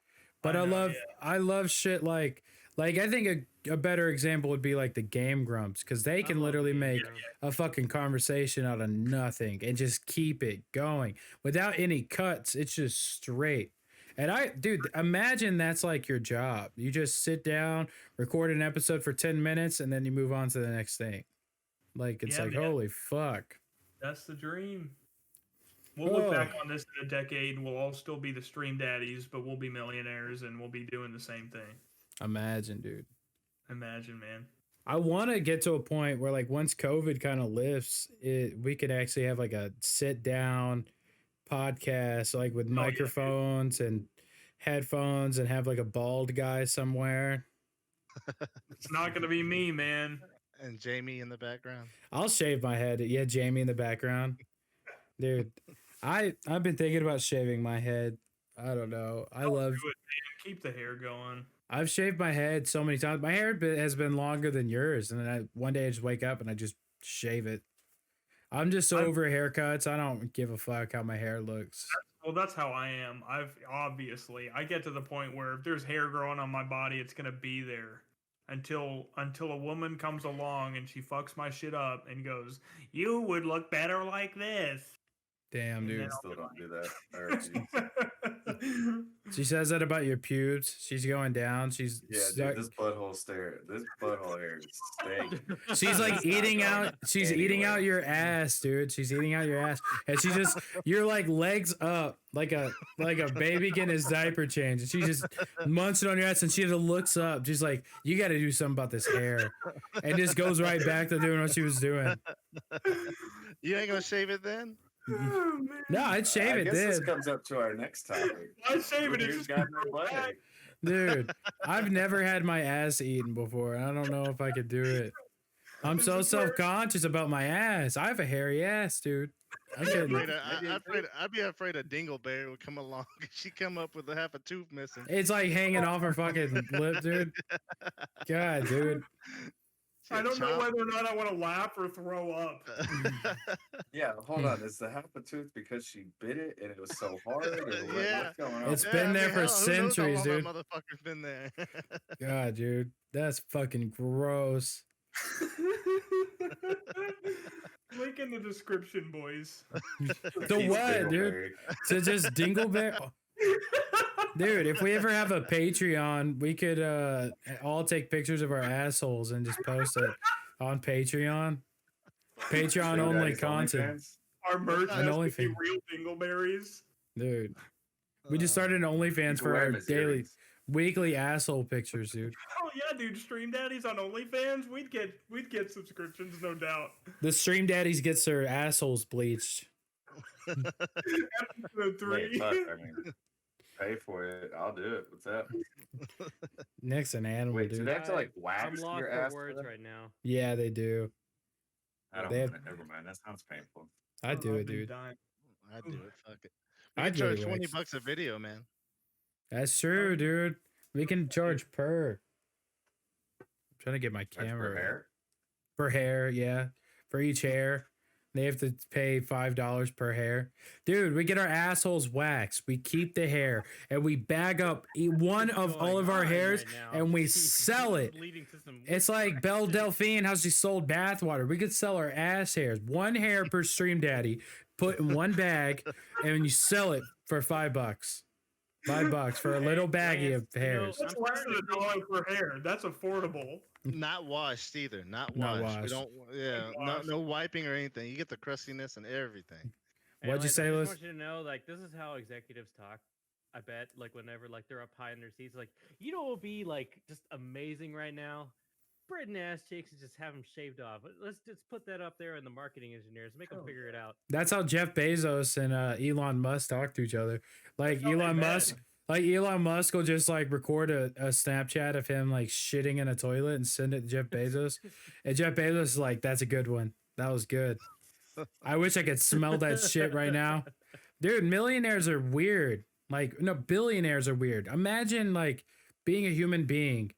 But I know, I love shit like I think a better example would be like the Game Grumps, because they can love literally Game make Grumps. a fucking conversation out of nothing and just keep it going without any cuts. It's just straight. And dude, imagine that's like your job. You just sit down, record an episode for 10 minutes, and then you move on to the next thing. Like, it's Yeah, like, man. holy fuck. that's the dream. We'll look back on this in a decade. We'll all still be the stream daddies, but we'll be millionaires, and we'll be doing the same thing. Imagine, dude. Imagine, man. I want to get to a point where, like, once COVID kind of lifts, we could actually have like a sit down podcast, like with yeah, dude. microphones and headphones, and have like a bald guy somewhere. It's not going to be me, man. And Jamie in the background. I'll shave my head. Yeah, Jamie in the background. Dude, I've been thinking about shaving my head. I don't know. Do it, man. Keep the hair going. I've shaved my head so many times. My hair has been longer than yours, and then one day I just wake up and I just shave it. I'm just over haircuts. I don't give a fuck how my hair looks. Well, that's how I am. I get to the point where if there's hair growing on my body, it's going to be there until a woman comes along and she fucks my shit up and goes, "You would look better like this." Damn, dude. I still don't do that. I refuse. She says that about your pubes. She's going down. She's Yeah, dude, this butthole hair is stank. she's like eating out. She's eating out your ass, dude. She's eating out your ass, and you're like legs up, like a baby getting his diaper changed, and she just munching on your ass, and she just looks up. She's like, "You got to do something about this hair," and just goes right back to doing what she was doing. You ain't gonna shave it then? Oh, man. No, I'd shave I it, guess this dude. comes up to our next topic. I shave it. It's Who's just got no butt hair? Dude, I've never had my ass eaten before. I don't know if I could do it. I'm so self-conscious about my ass. I have a hairy ass, dude. I could. I'd be afraid a dingleberry would come along. She come up with half a tooth missing. It's like hanging off her fucking lip, dude. God, dude. I don't know whether or not I want to laugh or throw up. Yeah, hold on. Is the half a tooth because she bit it and it was so hard? Or Yeah. what's going on? It's been there for centuries, dude. That motherfucker's been there. God, dude. That's fucking gross. Link in the description, boys. The what, dude? So just dingleberry. Dude, if we ever have a Patreon, we could all take pictures of our assholes and just post it on Patreon. Patreon only content. Our merch An has to be OnlyFans. real dingleberries. Dude. We just started an OnlyFans for our daily weekly asshole pictures, dude. Oh yeah, dude, Stream Daddies on OnlyFans, we'd get subscriptions, no doubt. The Stream Daddies gets their assholes bleached. Episode 3. Fuck, I mean, pay for it. I'll do it. What's up? Nick's an animal, Wait, do dude. they have to like I'm wax lost your for ass? words right now. Yeah, they do. I don't They want have- it. Never mind. That sounds painful. I'd do it, dude. I'd do it. Fuck it. I'd I'd charge do it. $20 a video, man. That's true, dude. We can charge per. I'm trying to get my Charge camera. for hair? Per hair, yeah. For each hair. They have to pay $5 per hair. Dude, we get our assholes waxed. We keep the hair and we bag up one of all of our hairs and we sell it. It's like Belle Delphine, how she sold bathwater. We could sell our ass hairs. One hair per stream daddy, put in one bag, and you sell it for $5. $5 for a little baggie of hairs. That's less than $1 per hair. That's affordable. Not washed either. Not Not washed. We washed. don't. Yeah. No wiping or anything. You get the crustiness and everything. What'd you say, I Liz? just want you to know, like, this is how executives talk. I bet, like, whenever like they're up high in their seats, like, you know, what would be like just amazing right now. Spreading ass cheeks and just have them shaved off. Let's just put that up there in the marketing engineers. Make them figure it out. That's how Jeff Bezos and Elon Musk talk to each other. Like That's how they Elon met. Musk. Like Elon Musk will just like record a Snapchat of him like shitting in a toilet and send it to Jeff Bezos. And Jeff Bezos is like, that's a good one. That was good. I wish I could smell that shit right now. Dude, millionaires are weird. Like, no, billionaires are weird. Imagine like being a human being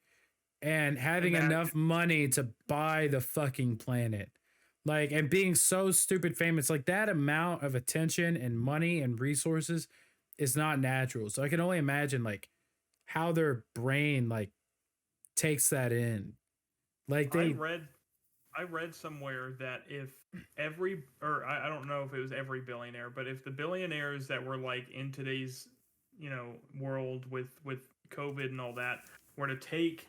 and having enough money to buy the fucking planet. Like, and being so stupid famous, like that amount of attention and money and resources is not natural. So I can only imagine like how their brain like takes that in. Like they I read somewhere that if I don't know if it was every billionaire, but if the billionaires that were like in today's, you know, world with COVID and all that were to take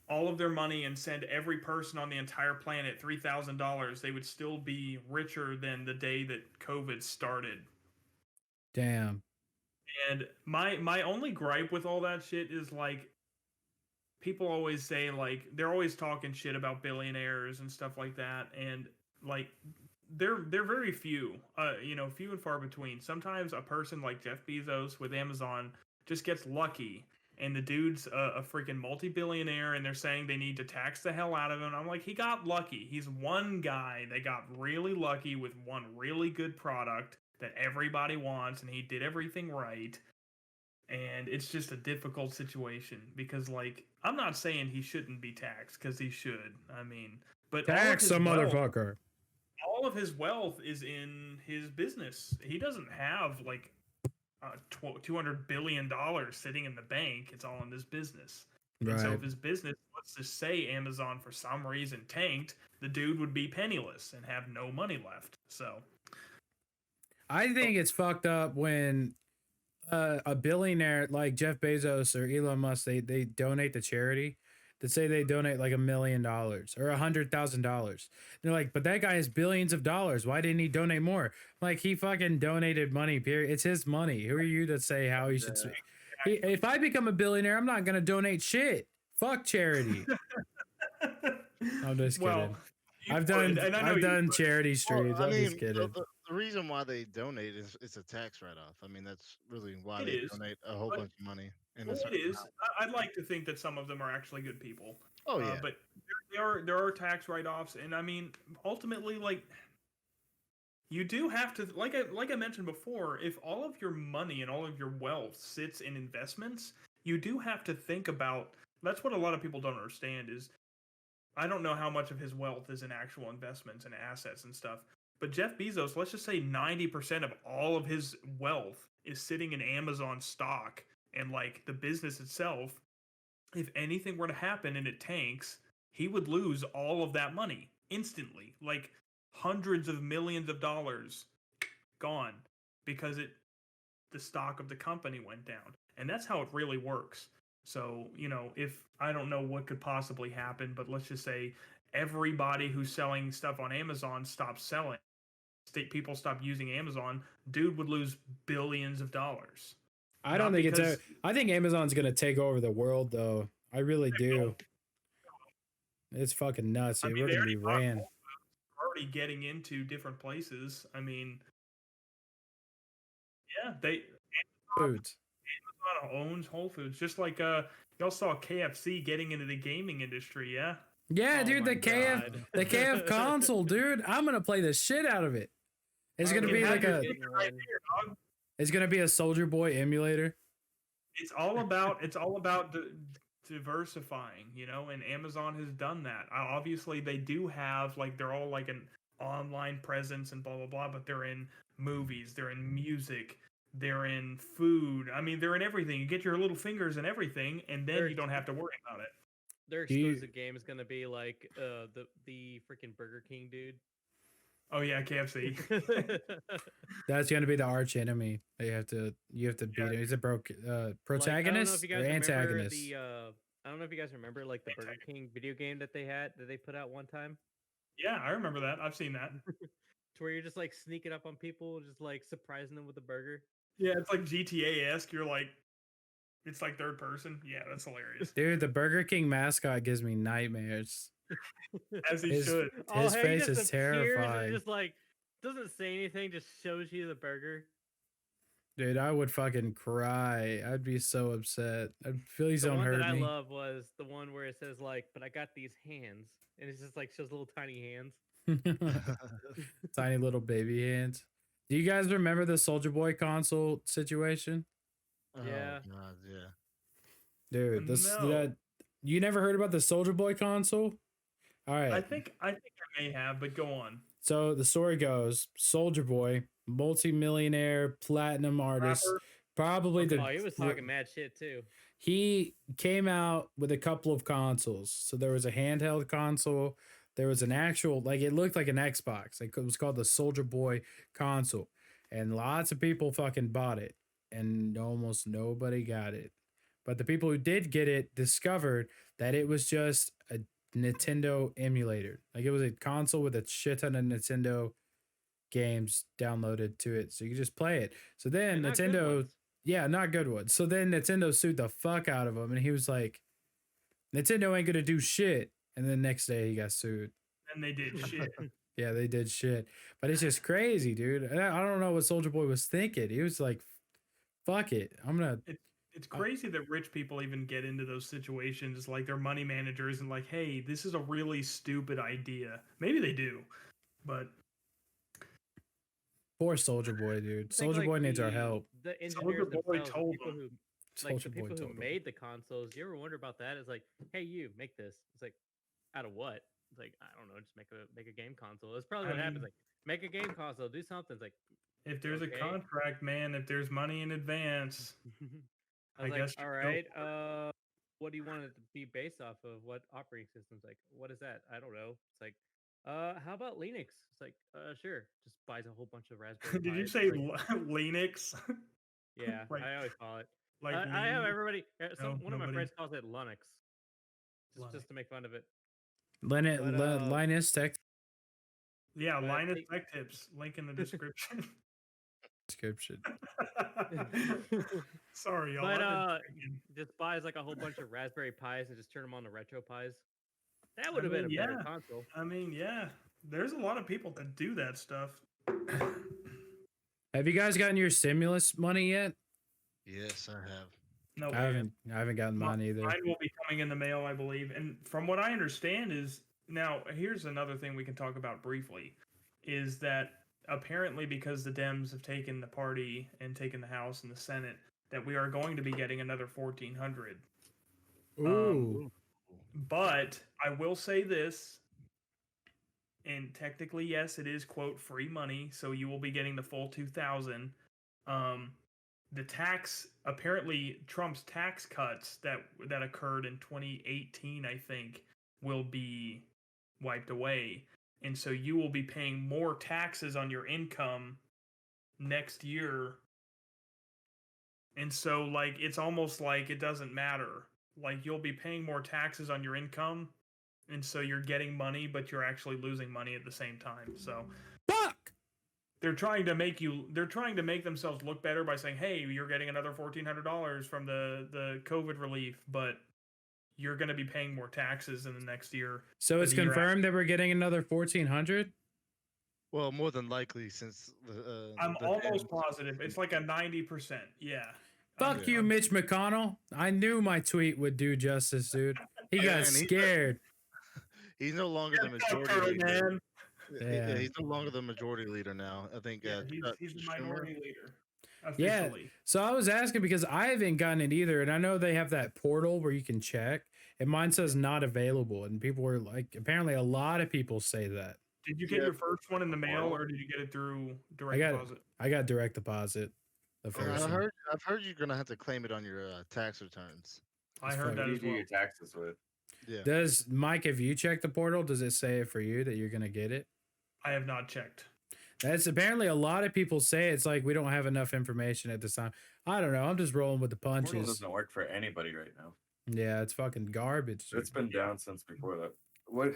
all of their money and send every person on the entire planet $3,000, they would still be richer than the day that COVID started. damn. And my only gripe with all that shit is like people always say like they're always talking shit about billionaires and stuff like that, and like they're very few, you know, few and far between. Sometimes a person like Jeff Bezos with Amazon just gets lucky, and the dude's a freaking multi-billionaire, and they're saying they need to tax the hell out of him. I'm like, he got lucky. He's one guy that got really lucky with one really good product that everybody wants, and he did everything right. And it's just a difficult situation because, like, I'm not saying he shouldn't be taxed because he should. I mean, but Tax some motherfucker. all of his wealth is in his business. He doesn't have like $200 billion sitting in the bank. It's all in this business. And so Right. if his business, let's just say Amazon for some reason tanked, the dude would be penniless and have no money left. So I think it's fucked up when a billionaire like Jeff Bezos or Elon Musk, they donate to charity. That say they donate like $1 million or $100,000. They're like, but that guy has billions of dollars. Why didn't he donate more? Like, he fucking donated money, period. It's his money. Who are you to say how he should? If I become a billionaire, I'm not gonna donate shit. Fuck charity. I'm just kidding. well, I've done charity streams. Well, I'm just kidding. The reason why they donate is it's a tax write-off. I mean, that's really why It they is, donate a whole but- bunch of money. And well, it is. I'd like to think that some of them are actually good people. Oh yeah. But there are tax write-offs, and I mean, ultimately, like, you do have to, like I mentioned before, if all of your money and all of your wealth sits in investments, you do have to think about. That's what a lot of people don't understand is, I don't know how much of his wealth is in actual investments and assets and stuff. But Jeff Bezos, let's just say 90% of all of his wealth is sitting in Amazon stock and like the business itself. If anything were to happen and it tanks, he would lose all of that money instantly. Like hundreds of millions of dollars gone because the stock of the company went down. And that's how it really works. So, if I don't know what could possibly happen, but let's just say everybody who's selling stuff on Amazon stops selling, people stop using Amazon, dude would lose billions of dollars. I don't think I think Amazon's gonna take over the world, though. I really do. It's fucking nuts, dude. We're gonna be ran. Already getting into different places. I mean, yeah, Foods. Amazon owns Whole Foods, just like y'all saw KFC getting into the gaming industry, yeah. Yeah, Oh dude, my the KF console, dude. I'm gonna play the shit out of it. It's gonna be like it's gonna be a Soulja Boy emulator. It's all about diversifying, and Amazon has done that. Obviously, they do have they're all like an online presence and blah blah blah, but they're in movies, they're in music, they're in food. I mean, they're in everything. You get your little fingers in everything, and then you don't have to worry about it. Their exclusive game is gonna be like the freaking Burger King dude. Oh yeah, KFC. That's gonna be the arch enemy. You have to beat him. He's a protagonist or antagonist. I don't know if you guys remember like the Burger King video game that they put out one time. Yeah, I remember that. I've seen that. To where you're just like sneaking up on people, just like surprising them with a burger. Yeah, it's like GTA-esque. It's like third person. Yeah, that's hilarious. Dude, the Burger King mascot gives me nightmares. As he should. His face is terrifying. Just like doesn't say anything, just shows you the burger. Dude, I would fucking cry. I'd be so upset. I'd feel he's don't hurt me. The one that I love was the one where it says like, "But I got these hands," and it's just like shows little tiny hands. Tiny little baby hands. Do you guys remember the Soulja Boy console situation? Yeah. Oh, God, yeah. Dude, you never heard about the Soulja Boy console? All right. I think I may have, but go on. So the story goes, Soulja Boy, multi-millionaire, platinum artist, probably he was talking mad shit too. He came out with a couple of consoles. So there was a handheld console. There was an actual, it looked like an Xbox. It was called the Soulja Boy Console. And lots of people fucking bought it. And almost nobody got it. But the people who did get it discovered that it was just a Nintendo emulator. It was a console with a shit ton of Nintendo games downloaded to it. So you could just play it. So then Nintendo, not good ones. So then Nintendo sued the fuck out of him. And he was like, Nintendo ain't going to do shit. And then the next day he got sued. And they did shit. Yeah, they did shit. But it's just crazy, dude. I don't know what Soulja Boy was thinking. He was like, fuck it. I'm going to... It's crazy that rich people even get into those situations. Like they're money managers and like, hey, this is a really stupid idea. Maybe they do, but poor Soulja Boy, dude. Soulja Boy needs our help. The engineers themselves, told the people who made the consoles. You ever wonder about that? It's like, hey, you make this. It's like, out of what? It's like, I don't know. Just make a game console. That's probably what happens. Like, make a game console. Do something. It's like, if there's a contract, man. If there's money in advance. I guess all right. What do you want it to be based off of? What operating systems? Like, what is that? I don't know. It's like, how about Linux? It's like, sure. Just buys a whole bunch of Raspberry Pis. Did you say Linux? Yeah, I always call it. Like I have everybody. One of my friends calls it Linux. Just to make fun of it. Linus Tech. Yeah, Linus Tech Tips. Link in the description. Sorry, y'all. But just buys like a whole bunch of Raspberry Pis and just turn them on to Retro Pis. That would have been a better console. I mean, yeah. There's a lot of people that do that stuff. Have you guys gotten your stimulus money yet? Yes, I have. No, I haven't gotten mine either. Mine will be coming in the mail, I believe. And from what I understand is, now here's another thing we can talk about briefly, is that apparently because the Dems have taken the party and taken the House and the Senate, that we are going to be getting another 1,400. Ooh. But I will say this, and technically, yes, it is quote free money, so you will be getting the full 2,000. The tax, apparently Trump's tax cuts that occurred in 2018, I think, will be wiped away, and so you will be paying more taxes on your income next year. And so like it's almost like it doesn't matter. Like you'll be paying more taxes on your income, and so you're getting money, but you're actually losing money at the same time. So Fuck! they're trying to make themselves look better by saying, "Hey, you're getting another $1,400 from the COVID relief, but you're going to be paying more taxes in the next year." So it's confirmed that we're getting another 1,400? Well, more than likely, since I'm the almost Dems- positive. It's like a 90%. Yeah. Fuck you, Mitch McConnell. I knew my tweet would do justice, dude. He got and scared. he's no longer the majority leader. Yeah, he's no longer the majority leader now. I think he's the minority leader. Yeah. Officially. So I was asking because I haven't gotten it either. And I know they have that portal where you can check. And mine says not available. And people were like, apparently a lot of people say that. Did you get your first one in the mail, or did you get it through direct deposit? I got direct deposit. The first one. I've heard you're gonna have to claim it on your tax returns. I heard that Who as do you do well. your taxes with? Yeah. Does Mike, if you check the portal, does it say it for you that you're gonna get it? I have not checked. That's apparently a lot of people say it's like we don't have enough information at this time. I don't know. I'm just rolling with the Portal punches. doesn't work for anybody right now. Yeah, it's fucking garbage. It's been down since before that.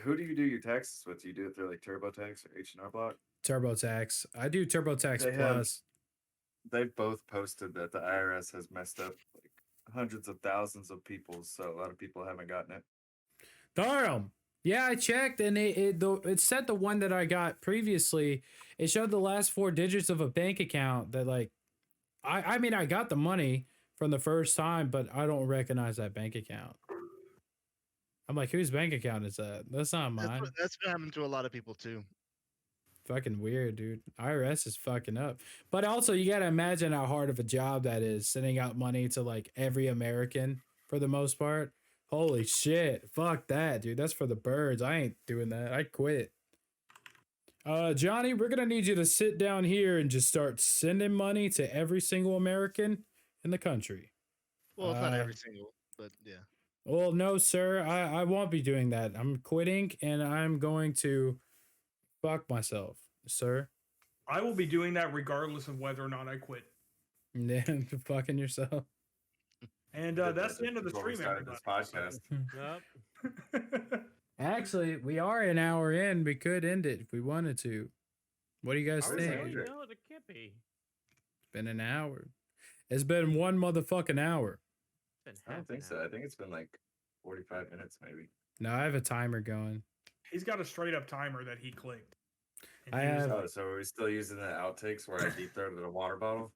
Who do you do your taxes with? Do you do it through like TurboTax or H&R Block? TurboTax. I do TurboTax They Plus. They've both posted that the IRS has messed up like hundreds of thousands of people, so a lot of people haven't gotten it. Darn. Yeah, I checked and it said the one that I got previously, it showed the last 4 digits of a bank account that like I mean I got the money from the first time, but I don't recognize that bank account. I'm like, whose bank account is that? That's not mine. That's what happened to a lot of people too. Fucking weird, dude. IRS is fucking up. But also, you got to imagine how hard of a job that is, sending out money to like every American for the most part. Holy shit. Fuck that, dude. That's for the birds. I ain't doing that. I quit. Johnny, we're going to need you to sit down here and just start sending money to every single American in the country. Well, it's not every single, but yeah. Well, no, sir. I won't be doing that. I'm quitting and I'm going to fuck myself, sir. I will be doing that regardless of whether or not I quit. Yeah, fucking yourself. And that's the end of the Before we stream, started everybody. this podcast. Yep. Actually, we are an hour in. We could end it if we wanted to. What do you guys I was think? saying- No, it can't be. It's been an hour. It's been one motherfucking hour. It's been I don't half think an so. hour. I think it's been like 45 minutes maybe. No, I have a timer going. He's got a straight up timer that he clicked. And I he was- have- Oh, so are we still using the outtakes where I deep throated a water bottle?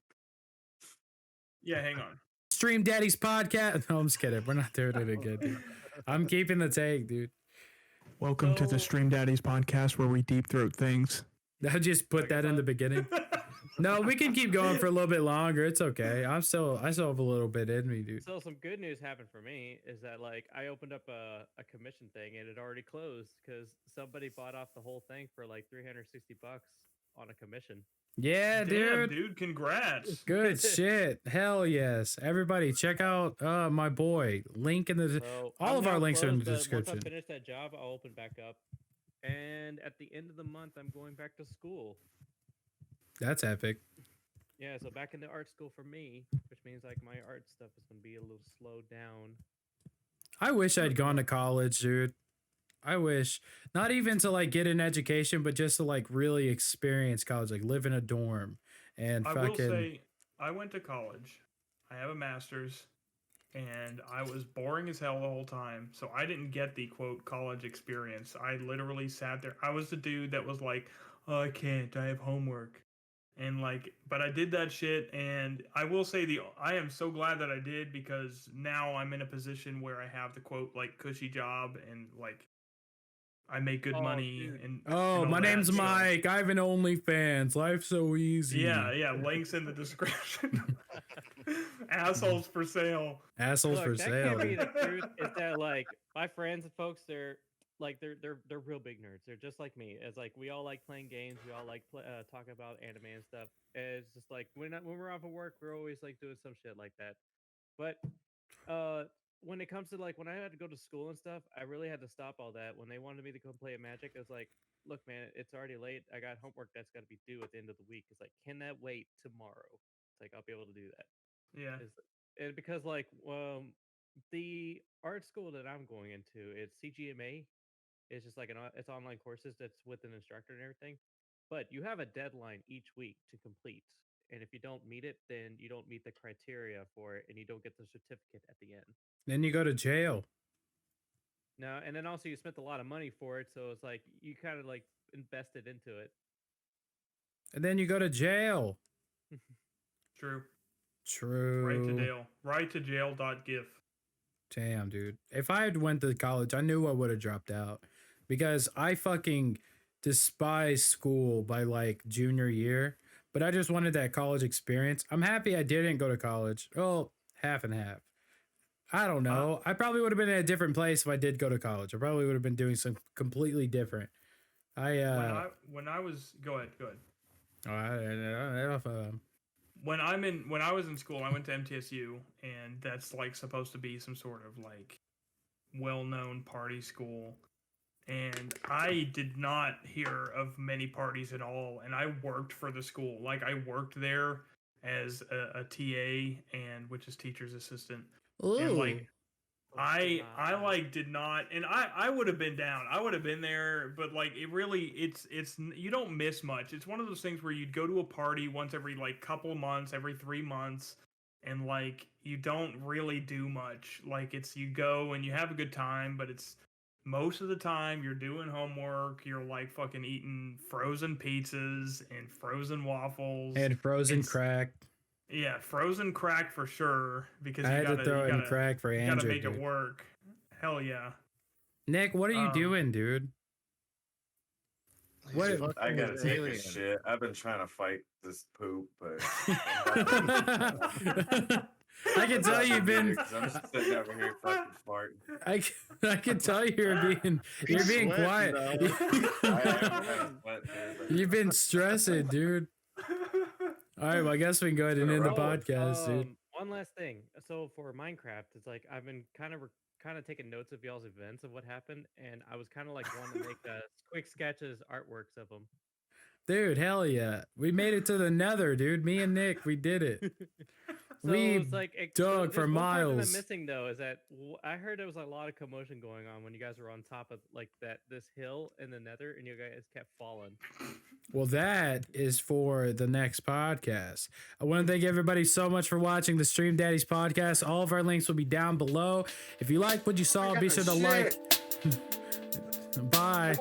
Yeah, hang on. Stream Daddies podcast. No, I'm just kidding. We're not doing it again, dude. I'm keeping the take, dude. Welcome to So- the Stream Daddies podcast where we deep throat things. I just put that in the beginning. No, we can keep going for a little bit longer. It's okay. I still have a little bit in me, dude. So some good news happened for me is that like I opened up a commission thing and it already closed because somebody bought off the whole thing for like $360 on a commission. Yeah, Damn, dude. dude, congrats. Good shit. Hell yes. Everybody check out my boy. Link in the So all I'm of our now links are in the closed, but description. Once I finish that job, I'll open back up. And at the end of the month, I'm going back to school. That's epic. Yeah, so back into art school for me, which means like my art stuff is gonna be a little slowed down. I wish I'd gone to college, dude. I wish. Not even to like get an education, but just to like really experience college, like live in a dorm and I will fucking say, I went to college. I have a master's, and I was boring as hell the whole time. So I didn't get the quote college experience. I literally sat there. I was the dude that was like, "Oh, I can't. I have homework," and like, but I did that shit. And I will say I am so glad that I did because now I'm in a position where I have the quote like cushy job and like I make good Oh, money dude. and Oh, and all my that, name's so- Mike. I have an OnlyFans. Life's so easy. Yeah, links in the description. Assholes for sale. Assholes Look, for that sale. can't be the truth. Is that like my friends and folks? They're like they're real big nerds. They're just like me. It's like we all like playing games. We all like talking about anime and stuff. And it's just like when we're off of work, we're always like doing some shit like that. But when it comes to like when I had to go to school and stuff, I really had to stop all that. When they wanted me to come play at Magic, it was like, look, man, it's already late. I got homework that's got to be due at the end of the week. It's like, can that wait tomorrow? It's like I'll be able to do that. Yeah. And because like the art school that I'm going into, it's CGMA. It's just like it's online courses that's with an instructor and everything. But you have a deadline each week to complete. And if you don't meet it, then you don't meet the criteria for it and you don't get the certificate at the end. Then you go to jail. No, and then also you spent a lot of money for it, so it's like you kind of like invested into it. And then you go to jail. True. True. Right to jail. Right to jail.gif. Damn, dude. If I had went to college, I knew I would have dropped out because I fucking despise school by like junior year, but I just wanted that college experience. I'm happy I didn't go to college. Oh, half and half. I don't know. I probably would have been in a different place if I did go to college. I probably would have been doing something completely different. When I was go ahead. When I was in school, I went to MTSU, and that's like supposed to be some sort of like well-known party school. And I did not hear of many parties at all. And I worked for the school. Like I worked there as a TA, and which is teacher's assistant. Ooh. And like I like did not, and I would have been down. I would have been there, but like it really it's you don't miss much. It's one of those things where you'd go to a party once every like couple of months, every 3 months, and like you don't really do much. Like it's you go and you have a good time, but it's most of the time you're doing homework, you're like fucking eating frozen pizzas and frozen waffles and frozen crack. Yeah, frozen crack for sure. Because I had to throw in crack for Andrew. You gotta make dude. it work. Hell yeah. Nick, what are you doing, dude? What? I gotta take a shit. I've been trying to fight this poop, but I can tell you've been. I'm just sitting over here fucking farting. I can tell you're being quiet. You've been stressing, dude. All right, well, I guess we can go ahead and end the podcast, dude. One last thing. So for Minecraft, it's like I've been kind of taking notes of y'all's events of what happened, and I was kind of like wanting to make quick sketches, artworks of them. Dude, hell yeah. We made it to the nether, dude. Me and Nick, we did it. So we it's like dug for one part that miles. I'm missing though is that I heard there was a lot of commotion going on when you guys were on top of like this hill in the nether, and you guys kept falling. Well, that is for the next podcast. I want to thank everybody so much for watching the Stream Daddies podcast. All of our links will be down below. If you like what you saw, be sure to like. Bye.